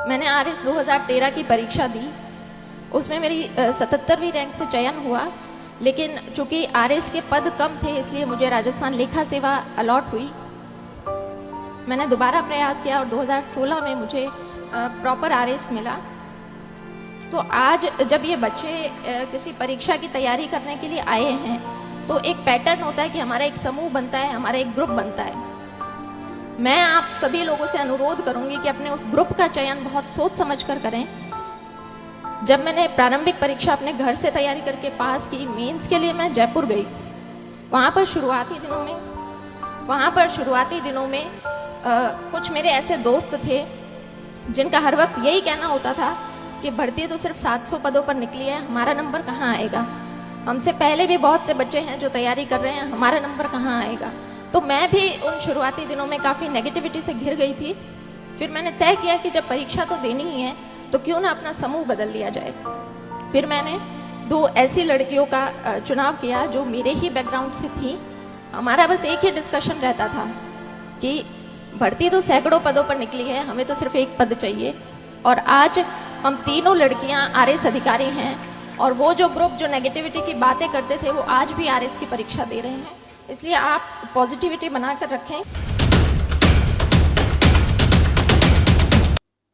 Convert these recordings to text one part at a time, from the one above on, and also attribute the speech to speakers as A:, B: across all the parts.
A: मैंने आरएस 2013 की परीक्षा दी। उसमें मेरी 77वीं रैंक से चयन हुआ, लेकिन चूंकि आरएस के पद कम थे इसलिए मुझे राजस्थान लेखा सेवा अलॉट हुई। मैंने दोबारा प्रयास किया और 2016 में मुझे प्रॉपर आरएस मिला। तो आज जब ये बच्चे किसी परीक्षा की तैयारी करने के लिए आए हैं तो एक पैटर्न होता है कि हमारा एक समूह बनता है, हमारा एक ग्रुप बनता है। मैं आप सभी लोगों से अनुरोध करूंगी कि अपने उस ग्रुप का चयन बहुत सोच समझ कर करें। जब मैंने प्रारंभिक परीक्षा अपने घर से तैयारी करके पास की, मेंस के लिए मैं जयपुर गई। वहाँ पर शुरुआती दिनों में कुछ मेरे ऐसे दोस्त थे जिनका हर वक्त यही कहना होता था कि भर्ती तो सिर्फ 700 पदों पर निकली है, हमारा नंबर कहाँ आएगा। हमसे पहले भी बहुत से बच्चे हैं जो तैयारी कर रहे हैं, हमारा नंबर कहाँ आएगा। तो मैं भी उन शुरुआती दिनों में काफ़ी नेगेटिविटी से घिर गई थी। फिर मैंने तय किया कि जब परीक्षा तो देनी ही है तो क्यों ना अपना समूह बदल लिया जाए। फिर मैंने 2 ऐसी लड़कियों का चुनाव किया जो मेरे ही बैकग्राउंड से थी। हमारा बस एक ही डिस्कशन रहता था कि भर्ती तो सैकड़ों पदों पर निकली है, हमें तो सिर्फ एक पद चाहिए। और आज हम तीनों लड़कियां आरएस अधिकारी हैं और वो जो ग्रुप जो नेगेटिविटी की बातें करते थे वो आज भी आरएस की परीक्षा दे रहे हैं। इसलिए आप पॉजिटिविटी बनाकर रखें।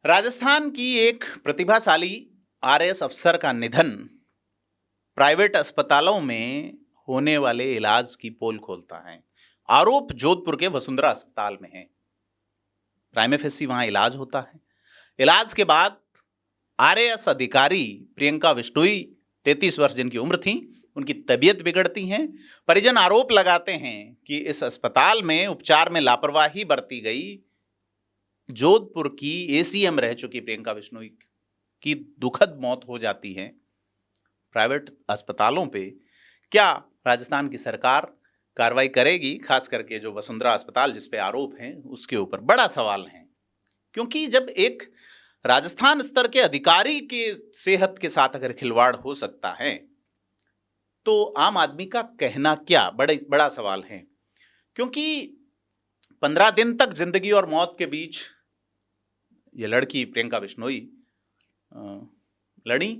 B: राजस्थान की एक प्रतिभाशाली आरएस अफसर का निधन प्राइवेट अस्पतालों में होने वाले इलाज की पोल खोलता है। आरोप जोधपुर के वसुंधरा अस्पताल में है। प्राइमा फेसी वहां इलाज होता है। इलाज के बाद आरएएस अधिकारी प्रियंका बिश्नोई 33 वर्ष जिनकी उम्र थी, उनकी तबीयत बिगड़ती है। परिजन आरोप लगाते हैं कि इस अस्पताल में उपचार में लापरवाही बरती गई। जोधपुर की एसीएम रह चुकी प्रियंका बिश्नोई की दुखद मौत हो जाती है। प्राइवेट अस्पतालों पे क्या राजस्थान की सरकार कार्रवाई करेगी? खास करके जो वसुंधरा अस्पताल जिस पे आरोप हैं उसके ऊपर बड़ा सवाल है, क्योंकि जब एक राजस्थान स्तर के अधिकारी के सेहत के साथ अगर खिलवाड़ हो सकता है तो आम आदमी का कहना क्या, बड़ा सवाल है। क्योंकि 15 दिन तक जिंदगी और मौत के बीच ये लड़की प्रियंका बिश्नोई लड़ी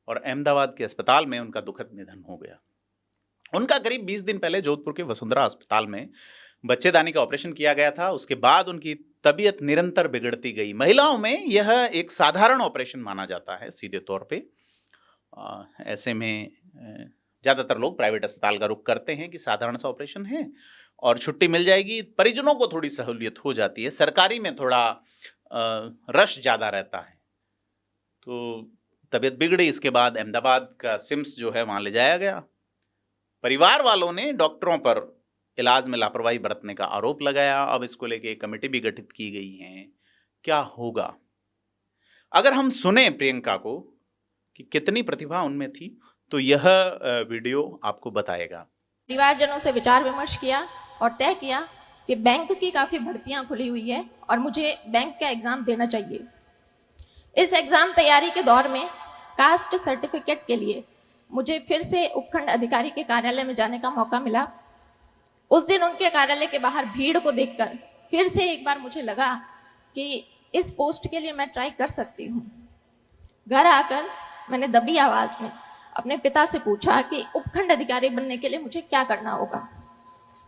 B: और अहमदाबाद के अस्पताल में उनका दुखद निधन हो गया। उनका करीब 20 दिन पहले जोधपुर के वसुंधरा अस्पताल में बच्चेदानी का ऑपरेशन किया गया था। उसके बाद उनकी तबीयत निरंतर बिगड़ती गई। महिलाओं में यह एक साधारण ऑपरेशन माना जाता है सीधे तौर पे। ऐसे में ज़्यादातर लोग प्राइवेट अस्पताल का रुख करते हैं कि साधारण सा ऑपरेशन है और छुट्टी मिल जाएगी, परिजनों को थोड़ी सहूलियत हो जाती है। सरकारी में थोड़ा रश ज़्यादा रहता है। तो तबीयत बिगड़ी, इसके बाद अहमदाबाद का सिम्स जो है वहाँ ले जाया गया। परिवार वालों ने डॉक्टरों पर इलाज में लापरवाही बरतने का आरोप लगाया। अब इसको लेके एक कमेटी भी गठित की गई है। क्या होगा? अगर हम सुने प्रियंका को कि कितनी प्रतिभा उनमें थी तो यह वीडियो आपको बताएगा।
A: परिवारजनों से विचार विमर्श किया और तय किया कि बैंक की काफी भर्तियां खुली हुई है और मुझे बैंक का एग्जाम देना चाहिए। इस एग्जाम तैयारी के दौर में कास्ट सर्टिफिकेट के लिए मुझे फिर से उपखंड अधिकारी के कार्यालय में जाने का मौका मिला। उस दिन उनके कार्यालय के बाहर भीड़ को देखकर फिर से एक बार मुझे लगा कि इस पोस्ट के लिए मैं ट्राई कर सकती हूँ। घर आकर मैंने दबी आवाज में अपने पिता से पूछा कि उपखंड अधिकारी बनने के लिए मुझे क्या करना होगा।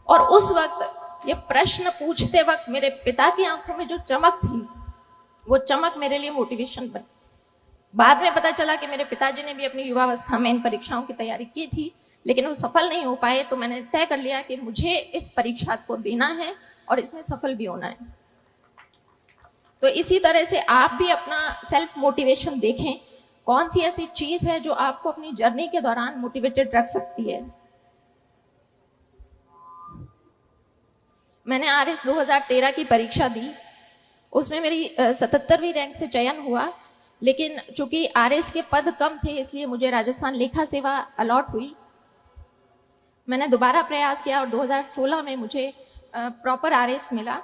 A: और उस वक्त ये प्रश्न पूछते वक्त मेरे पिता की आंखों में जो चमक थी वो चमक मेरे लिए मोटिवेशन बनी। बाद में पता चला कि मेरे पिताजी ने भी अपनी युवावस्था में इन परीक्षाओं की तैयारी की थी, लेकिन वो सफल नहीं हो पाए। तो मैंने तय कर लिया कि मुझे इस परीक्षा को देना है और इसमें सफल भी होना है। तो इसी तरह से आप भी अपना सेल्फ मोटिवेशन देखें, कौन सी ऐसी चीज है जो आपको अपनी जर्नी के दौरान मोटिवेटेड रख सकती है। मैंने आरएस 2013 की परीक्षा दी। उसमें मेरी 77वीं रैंक से चयन हुआ, लेकिन चूंकि आरएस के पद कम थे इसलिए मुझे राजस्थान लेखा सेवा अलॉट हुई। मैंने दोबारा प्रयास किया और 2016 में मुझे प्रॉपर आरएस मिला।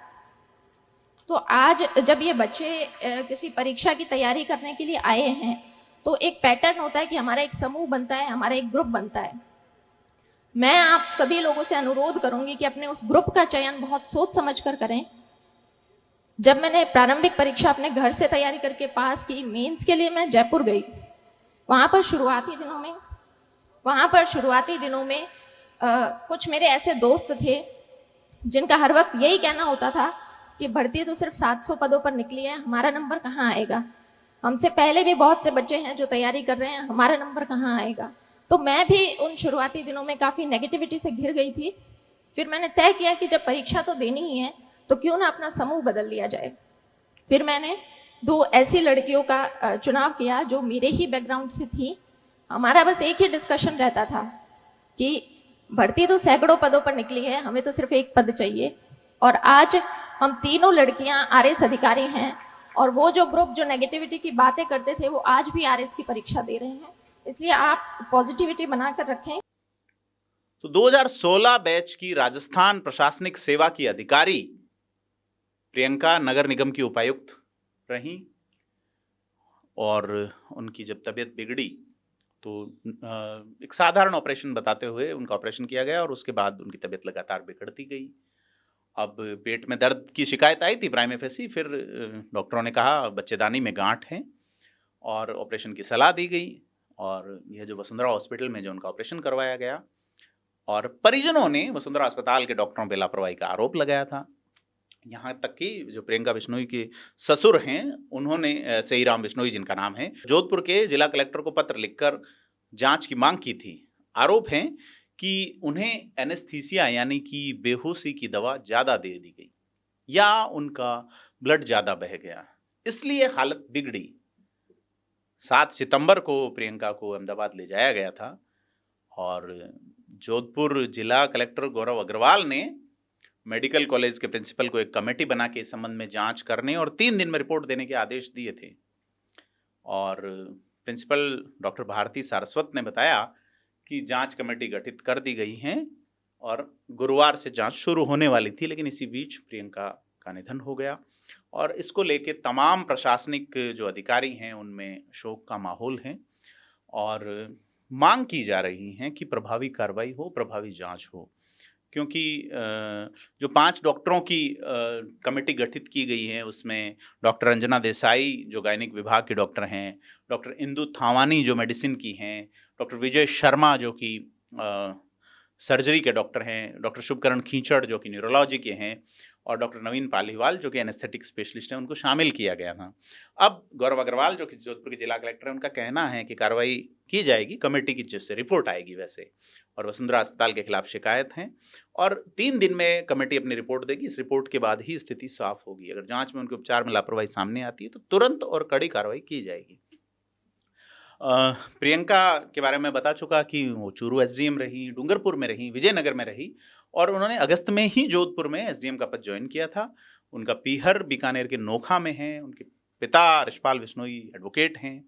A: तो आज जब ये बच्चे किसी परीक्षा की तैयारी करने के लिए आए हैं तो एक पैटर्न होता है कि हमारा एक समूह बनता है, हमारा एक ग्रुप बनता है। मैं आप सभी लोगों से अनुरोध करूंगी कि अपने उस ग्रुप का चयन बहुत सोच समझ कर करें। जब मैंने प्रारंभिक परीक्षा अपने घर से तैयारी करके पास की, मेंस के लिए मैं जयपुर गई। वहाँ पर शुरुआती दिनों में कुछ मेरे ऐसे दोस्त थे जिनका हर वक्त यही कहना होता था कि भर्ती तो सिर्फ 700 पदों पर निकली है, हमारा नंबर कहाँ आएगा। हमसे पहले भी बहुत से बच्चे हैं जो तैयारी कर रहे हैं, हमारा नंबर कहाँ आएगा। तो मैं भी उन शुरुआती दिनों में काफ़ी नेगेटिविटी से घिर गई थी। फिर मैंने तय किया कि जब परीक्षा तो देनी ही है तो क्यों ना अपना समूह बदल लिया जाए। फिर मैंने 2 ऐसी लड़कियों का चुनाव किया जो मेरे ही बैकग्राउंड से थी। हमारा बस एक ही डिस्कशन रहता था कि भर्ती तो सैकड़ों पदों पर निकली है, हमें तो सिर्फ एक पद चाहिए। और आज हम तीनों लड़कियां आरएस अधिकारी हैं, और वो जो ग्रुप जो नेगेटिविटी की बातें करते थे वो आज भी आरएस की परीक्षा दे रहे हैं। इसलिए आप पॉजिटिविटी बनाकर रखें।
B: तो 2016 बैच की राजस्थान प्रशासनिक सेवा की अधिकारी प्रियंका नगर निगम की उपायुक्त रहीं, और उनकी जब तबीयत बिगड़ी तो एक साधारण ऑपरेशन बताते हुए उनका ऑपरेशन किया गया, और उसके बाद उनकी तबीयत लगातार बिगड़ती गई। अब पेट में दर्द की शिकायत आई थी प्राइमा फेसी, फिर डॉक्टरों ने कहा बच्चेदानी में गांठ है, और ऑपरेशन की सलाह दी गई। और यह जो वसुंधरा हॉस्पिटल में जो उनका ऑपरेशन करवाया गया, और परिजनों ने वसुंधरा अस्पताल के डॉक्टरों पर लापरवाही का आरोप लगाया था। यहाँ तक कि जो प्रियंका बिश्नोई के ससुर हैं, उन्होंने सईराम बिश्नोई जिनका नाम है, जोधपुर के जिला कलेक्टर को पत्र लिखकर जांच की मांग की थी। आरोप है कि उन्हें एनेस्थीसिया यानी कि बेहोशी की दवा ज़्यादा दे दी गई, या उनका ब्लड ज़्यादा बह गया, इसलिए हालत बिगड़ी। 7 सितंबर को प्रियंका को अहमदाबाद ले जाया गया था, और जोधपुर जिला कलेक्टर गौरव अग्रवाल ने मेडिकल कॉलेज के प्रिंसिपल को एक कमेटी बना के इस संबंध में जांच करने और 3 दिन में रिपोर्ट देने के आदेश दिए थे। और प्रिंसिपल डॉक्टर भारती सारस्वत ने बताया कि जांच कमेटी गठित कर दी गई है और गुरुवार से जांच शुरू होने वाली थी, लेकिन इसी बीच प्रियंका का निधन हो गया, और इसको लेके तमाम प्रशासनिक जो अधिकारी हैं उनमें शोक का माहौल है, और मांग की जा रही है कि प्रभावी कार्रवाई हो, प्रभावी जांच हो। क्योंकि जो 5 डॉक्टरों की कमेटी गठित की गई है, उसमें डॉक्टर अंजना देसाई जो गायनिक विभाग के डॉक्टर हैं, डॉक्टर इंदु थावानी जो मेडिसिन की हैं, डॉक्टर विजय शर्मा जो कि सर्जरी के डॉक्टर हैं, डॉक्टर शुभकरण खींचड़ जो कि न्यूरोलॉजी के हैं, और डॉक्टर नवीन पालीवाल जो कि एनेस्थेटिक स्पेशलिस्ट हैं, उनको शामिल किया गया था। अब गौरव अग्रवाल जो कि जोधपुर के जिला कलेक्टर हैं, उनका कहना है कि कार्रवाई की जाएगी, कमेटी की जैसे रिपोर्ट आएगी वैसे, और वसुंधरा अस्पताल के खिलाफ शिकायत है, और 3 दिन में कमेटी अपनी रिपोर्ट देगी। इस रिपोर्ट के बाद ही स्थिति साफ होगी। अगर जांच में उनके उपचार में लापरवाही सामने आती है तो तुरंत और कड़ी कार्रवाई की जाएगी। प्रियंका के बारे में बता चुका कि वो चूरू एसडीएम रही, डूंगरपुर में रही, विजयनगर में रही, और उन्होंने अगस्त में ही जोधपुर में एसडीएम का पद ज्वाइन किया था। उनका पीहर बीकानेर के नोखा में है। उनके पिता ऋषपाल बिश्नोई एडवोकेट हैं,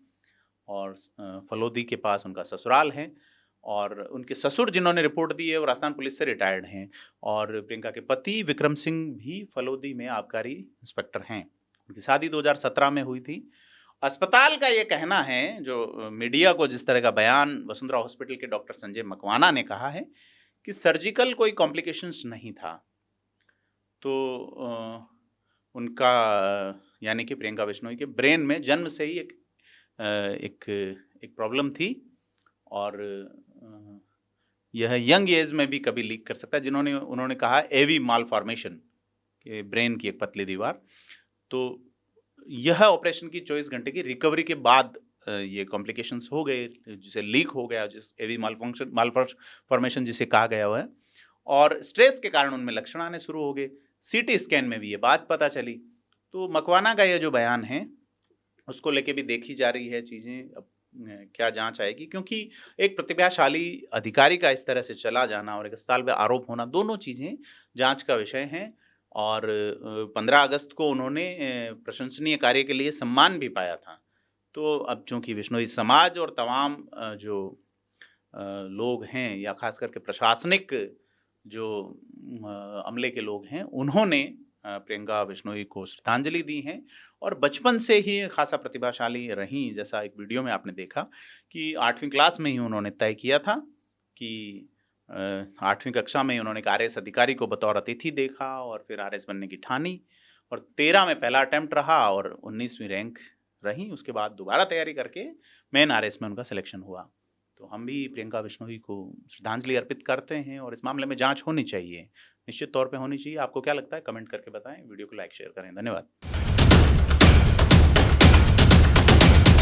B: और फलोदी के पास उनका ससुराल है, और उनके ससुर जिन्होंने रिपोर्ट दी है वो राजस्थान पुलिस से रिटायर्ड हैं, और प्रियंका के पति विक्रम सिंह भी फलोदी में आबकारी इंस्पेक्टर हैं। उनकी शादी 2017 में हुई थी। अस्पताल का ये कहना है, जो मीडिया को जिस तरह का बयान वसुंधरा हॉस्पिटल के डॉक्टर संजय मकवाना ने कहा है कि सर्जिकल कोई कॉम्प्लिकेशंस नहीं था। तो उनका यानी कि प्रियंका बिश्नोई के ब्रेन में जन्म से ही एक प्रॉब्लम थी, और यह यंग एज में भी कभी लीक कर सकता है। उन्होंने कहा एवी माल फॉर्मेशन के ब्रेन की एक पतली दीवार। तो यह ऑपरेशन की 24 घंटे की रिकवरी के बाद ये कॉम्प्लिकेशंस हो गए, जिसे लीक हो गया, जिस एवी माल फॉर्मेशन जिसे कहा गया हुआ है, और स्ट्रेस के कारण उनमें लक्षण आने शुरू हो गए। सीटी स्कैन में भी ये बात पता चली। तो मकवाना का ये जो बयान है उसको लेके भी देखी जा रही है चीज़ें, अब क्या जांच आएगी, क्योंकि एक प्रतिभाशाली अधिकारी का इस तरह से चला जाना और एक अस्पताल में आरोप होना, दोनों चीज़ें जांच का विषय हैं। और 15 अगस्त को उन्होंने प्रशंसनीय कार्य के लिए सम्मान भी पाया था। तो अब चूँकि बिश्नोई समाज और तमाम जो लोग हैं, या खास करके प्रशासनिक जो अमले के लोग हैं, उन्होंने प्रियंका बिश्नोई को श्रद्धांजलि दी है, और बचपन से ही खासा प्रतिभाशाली रहीं। जैसा एक वीडियो में आपने देखा कि 8वीं क्लास में ही उन्होंने तय किया था कि 8वीं कक्षा में उन्होंने एक आरएस अधिकारी को बतौर अतिथि देखा, और फिर आरएस बनने की ठानी, और 13 में पहला अटेम्प्ट रहा और 19वीं रैंक रही। उसके बाद दोबारा तैयारी करके मेन आरएस में उनका सिलेक्शन हुआ। तो हम भी प्रियंका बिश्नोई को श्रद्धांजलि अर्पित करते हैं और इस मामले में जांच होनी चाहिए, निश्चित तौर पे होनी चाहिए। आपको क्या लगता है कमेंट करके बताएं, वीडियो को लाइक शेयर करें। धन्यवाद।